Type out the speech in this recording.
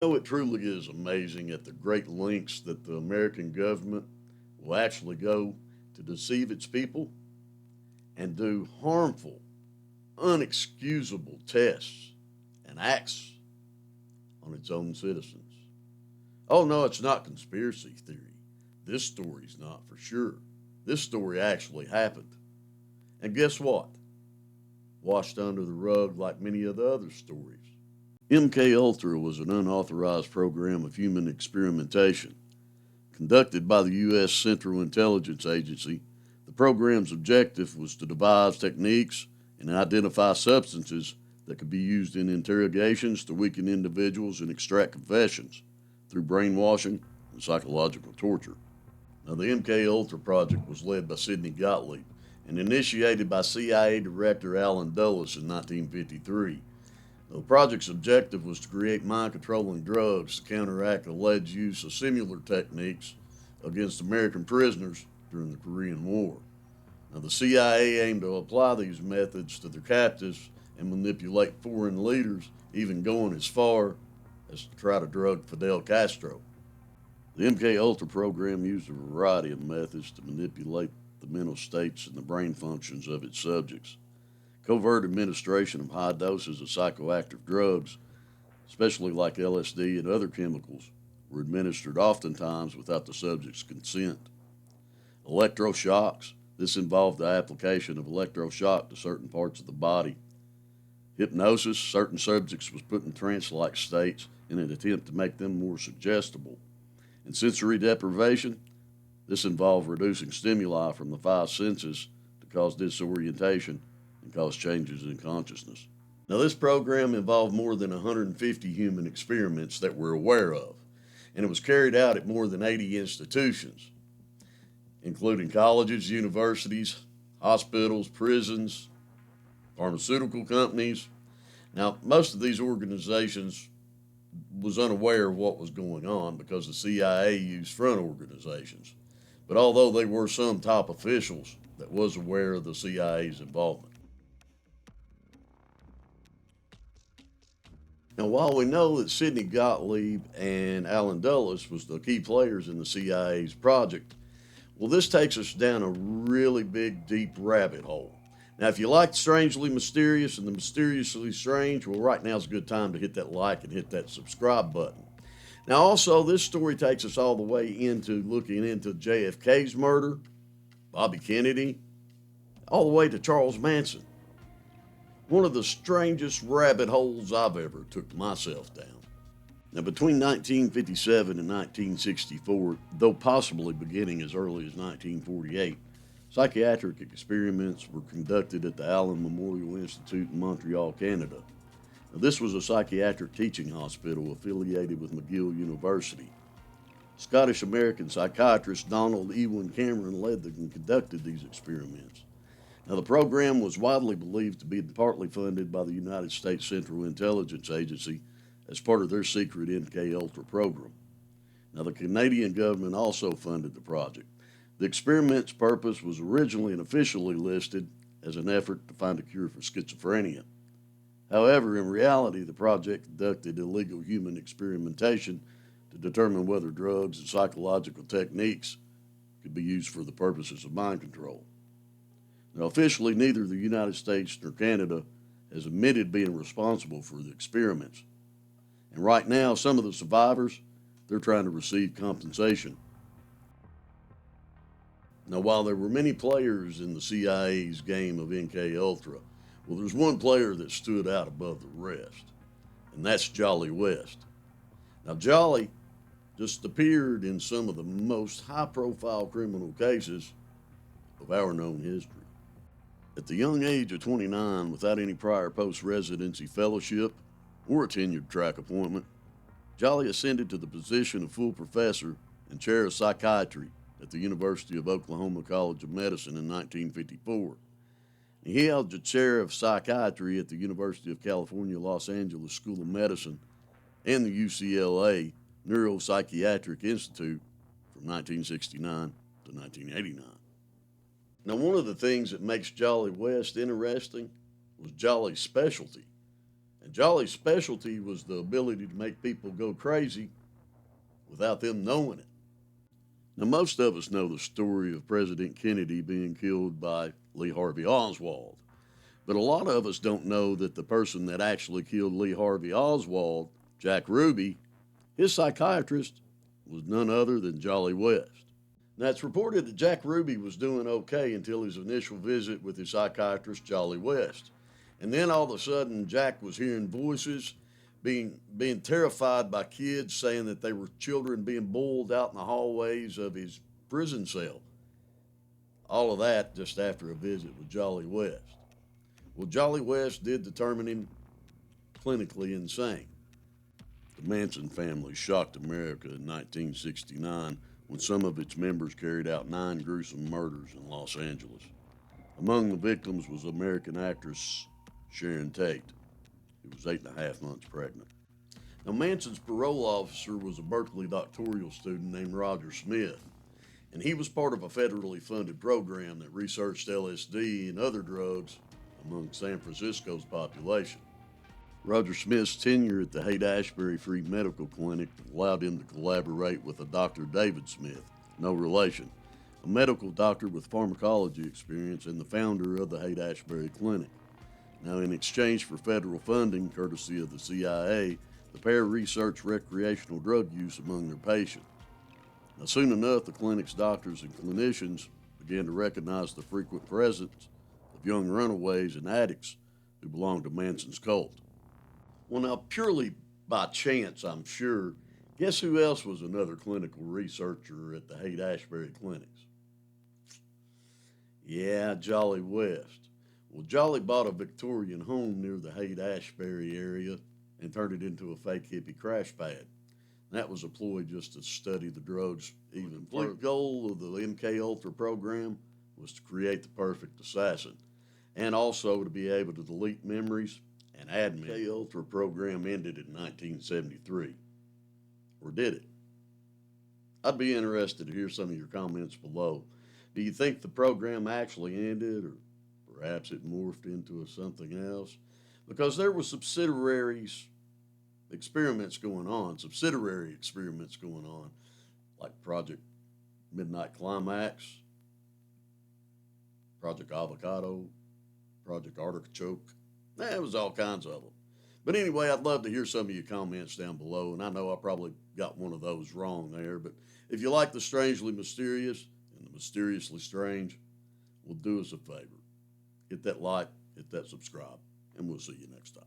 It truly is amazing at the great lengths that the American government will actually go to deceive its people and do harmful, unexcusable tests and acts on its own citizens. Oh, no, it's not conspiracy theory. This story's not for sure. This story actually happened. And guess what? Washed under the rug like many of the other stories. MKUltra was an unauthorized program of human experimentation conducted by the U.S. Central Intelligence Agency. The program's objective was to devise techniques and identify substances that could be used in interrogations to weaken individuals and extract confessions through brainwashing and psychological torture. Now, the MKUltra project was led by Sidney Gottlieb and initiated by CIA Director Allen Dulles in 1953. The project's objective was to create mind controlling drugs to counteract alleged use of similar techniques against American prisoners during the Korean War. Now, the CIA aimed to apply these methods to their captives and manipulate foreign leaders, even going as far as to try to drug Fidel Castro. The MKUltra program used a variety of methods to manipulate the mental states and the brain functions of its subjects. Covert administration of high doses of psychoactive drugs, especially like LSD and other chemicals, were administered oftentimes without the subject's consent. Electroshocks. This involved the application of electroshock to certain parts of the body. Hypnosis. Certain subjects was put in trance-like states in an attempt to make them more suggestible. And sensory deprivation. This involved reducing stimuli from the five senses to cause disorientation and cause changes in consciousness. Now, this program involved more than 150 human experiments that we're aware of, and it was carried out at more than 80 institutions, including colleges, universities, hospitals, prisons, pharmaceutical companies. Now, most of these organizations was unaware of what was going on because the CIA used front organizations. But although they were some top officials that was aware of the CIA's involvement. Now, while we know that Sidney Gottlieb and Allen Dulles was the key players in the CIA's project, well, this takes us down a really big, deep rabbit hole. Now, if you like Strangely Mysterious and the Mysteriously Strange, well, right now is a good time to hit that like and hit that subscribe button. Now, also, this story takes us all the way into looking into JFK's murder, Bobby Kennedy, all the way to Charles Manson. One of the strangest rabbit holes I've ever took myself down. Now, between 1957 and 1964, though possibly beginning as early as 1948, psychiatric experiments were conducted at the Allen Memorial Institute in Montreal, Canada. Now, this was a psychiatric teaching hospital affiliated with McGill University. Scottish American psychiatrist Donald Ewan Cameron led and conducted these experiments. Now, the program was widely believed to be partly funded by the United States Central Intelligence Agency as part of their secret MKUltra program. Now, the Canadian government also funded the project. The experiment's purpose was originally and officially listed as an effort to find a cure for schizophrenia. However, in reality, the project conducted illegal human experimentation to determine whether drugs and psychological techniques could be used for the purposes of mind control. Now, officially, neither the United States nor Canada has admitted being responsible for the experiments. And right now, some of the survivors, they're trying to receive compensation. Now, while there were many players in the CIA's game of MKUltra, well, there's one player that stood out above the rest, and that's Jolly West. Now, Jolly just appeared in some of the most high-profile criminal cases of our known history. At the young age of 29, without any prior post-residency fellowship or a tenured track appointment, Jolly ascended to the position of full professor and chair of psychiatry at the University of Oklahoma College of Medicine in 1954. He held the chair of psychiatry at the University of California, Los Angeles School of Medicine and the UCLA Neuropsychiatric Institute from 1969 to 1989. Now, one of the things that makes Jolly West interesting was Jolly's specialty. And Jolly's specialty was the ability to make people go crazy without them knowing it. Now, most of us know the story of President Kennedy being killed by Lee Harvey Oswald. But a lot of us don't know that the person that actually killed Lee Harvey Oswald, Jack Ruby, his psychiatrist, was none other than Jolly West. Now, it's reported that Jack Ruby was doing okay until his initial visit with his psychiatrist, Jolly West. And then all of a sudden, Jack was hearing voices, being terrified by kids saying that they were children being bullied out in the hallways of his prison cell. All of that just after a visit with Jolly West. Well, Jolly West did determine him clinically insane. The Manson family shocked America in 1969 when some of its members carried out 9 gruesome murders in Los Angeles. Among the victims was American actress Sharon Tate, who was 8.5 months pregnant. Now, Manson's parole officer was a Berkeley doctoral student named Roger Smith, and he was part of a federally funded program that researched LSD and other drugs among San Francisco's population. Roger Smith's tenure at the Haight-Ashbury Free Medical Clinic allowed him to collaborate with a Dr. David Smith, no relation, a medical doctor with pharmacology experience and the founder of the Haight-Ashbury Clinic. Now, in exchange for federal funding, courtesy of the CIA, the pair researched recreational drug use among their patients. Now, soon enough, the clinic's doctors and clinicians began to recognize the frequent presence of young runaways and addicts who belonged to Manson's cult. Well, now, purely by chance, I'm sure, guess who else was another clinical researcher at the Haight-Ashbury clinics? Yeah, Jolly West. Well, Jolly bought a Victorian home near the Haight-Ashbury area and turned it into a fake hippie crash pad. That was a ploy just to study the drugs even further. The goal of the MKUltra program was to create the perfect assassin and also to be able to delete memories and add memories. The MKUltra program ended in 1973. Or did it? I'd be interested to hear some of your comments below. Do you think the program actually ended, or perhaps it morphed into something else? Because there were subsidiary experiments going on, like Project Midnight Climax, Project Avocado, Project Artichoke. There was all kinds of them. But anyway, I'd love to hear some of your comments down below, and I know I probably got one of those wrong there, but if you like the strangely mysterious and the mysteriously strange, well, do us a favor. Hit that like, hit that subscribe, and we'll see you next time.